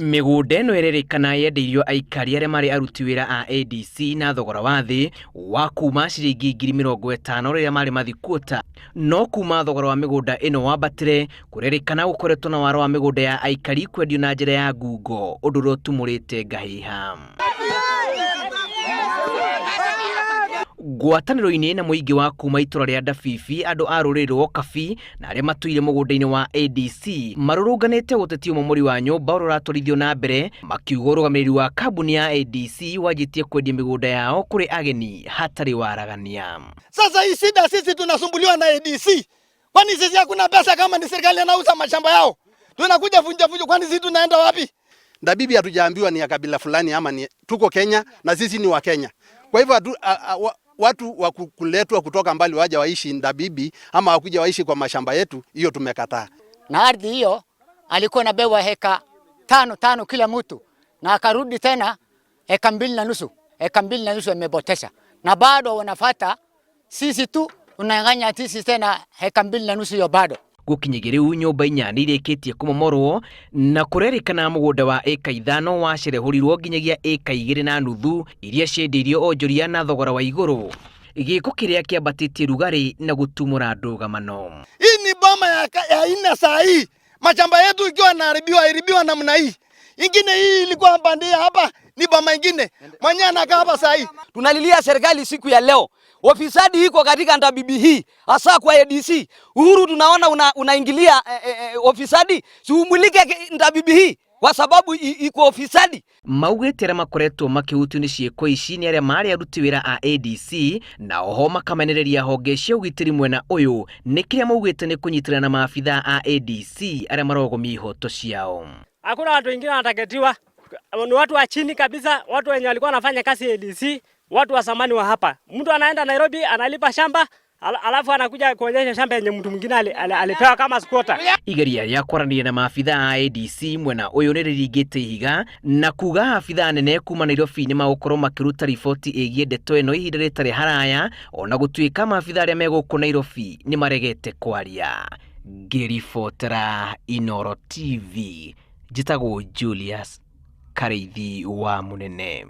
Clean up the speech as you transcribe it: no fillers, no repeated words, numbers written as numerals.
Migunda ĩno ĩrerĩkana yenderio aikari arĩa marĩ aruti wĩra a ADC na thogora wa thĩ wa kuma ciringi 50,000 rĩrĩa marĩ mathikuota, no kuma thogora wa migunda ĩno wambatĩre kũrerĩkana gũkoretwo na waro wa migunda ya aikari kwendio na njĩra ya ngungo, ũndũ ũrĩa ũtumũrĩte ngahĩha. Ngwatanĩro-inĩ na mũingĩ wa kuma itũra rĩa Ndabibi, andũ a rũrĩrĩ rwa Kabi na arĩa matũire mũgũnda-inĩ wa ADC marũrũnganĩte gũtetia ũmomori wa nyũmba ũrĩa ũratwarithio na mbere, makiuga ũrũgamĩrĩri wa kambuni ya ADC wanjĩtie kwendia migunda yao kũrĩ ageni hatarĩ waragania. Sasa hii shida sisi tunasumbuliwa na ADC. Kwani sisi hakuna pesa kama ni serikali inauza mashamba yao? Tunakuja vunja, kwani sisi tunaenda wapi? Ndabibi hatujaambiwa ni ya kabila fulani ama ni tuko Kenya na sisi ni wa Kenya. Kwa hivyo watu wa kuletwa kutoka mbali waje waishi Ndabibi ama wakuja waishi kwa mashamba yetu, hiyo tumekataa. Na ardhi hiyo alikuwa anabewa heka 5 kila mtu, na akarudi tena heka 2.5. Heka 2.5 imebotesha, na bado wanafuata sisi tu unanganya sisi tena heka 2.5 hiyo bado. Gukinyĩria rĩu nyũmba 4 nĩirĩkĩtie kũmomorwo na kũrerĩkana mũgũnda wa eka 5 wacerehũrirwo nginyagia eka 2.5 iria ciendirio onjoria na thogora wa igũrũ, gĩko kĩrĩa kĩambatĩtie rugarĩ na gũtumũra ndũgamano. Hii ni boma ya ina saa hii, mashamba yetu ikiwa inaharibiwa namna hii. Ingine hii ilikuwa bandia, hapa ni boma ingine mwenye anakaa hapa saa hii. Tunalilia serikali siku ya leo, ofisadi iko katika Ndabibi hii, hasa kwa ADC. Uhuru tunaona unaingilia ofisadi, siumulike Ndabibi hii kwa sababu iko ofisadi. Maugĩte arĩa makoretwo makĩhutio nĩ ciĩko ici nĩ arĩa marĩ aruti wĩra a ADC, na oho makamenereria honge cia ũgitĩri mwena ũyũ, nĩ kĩrĩa maugĩte nĩ kũnyitĩrĩra na maabitha a ADC arĩa marogomia ihoto ciao. Hakuna watu wengine wanataketiwa, ni watu wa chini kabisa, watu wenye walikuwa wanafanya kazi ADC, watu wa zamani wa hapa. Mtu anaenda Nairobi analipa shamba, alafu anakuja kuonyesha shamba yenye mtu mwingine alipewa kama squatter. Igeria rĩa kwaranĩria na maabitha a ADC mwena ũyũ nĩ rĩringĩte ihiga na kuga abitha nene kuma Nairobi nĩ magũkorwo makĩruta riboti ĩgiĩ ndeto ĩno ihinda rĩtarĩ haraya, ona gũtuĩka maabitha arĩa megũkũ Nairobi nĩ maregete kwaria. Ngĩribotera Inooro TV, njĩtagwo Julius Kareithi wa Munene.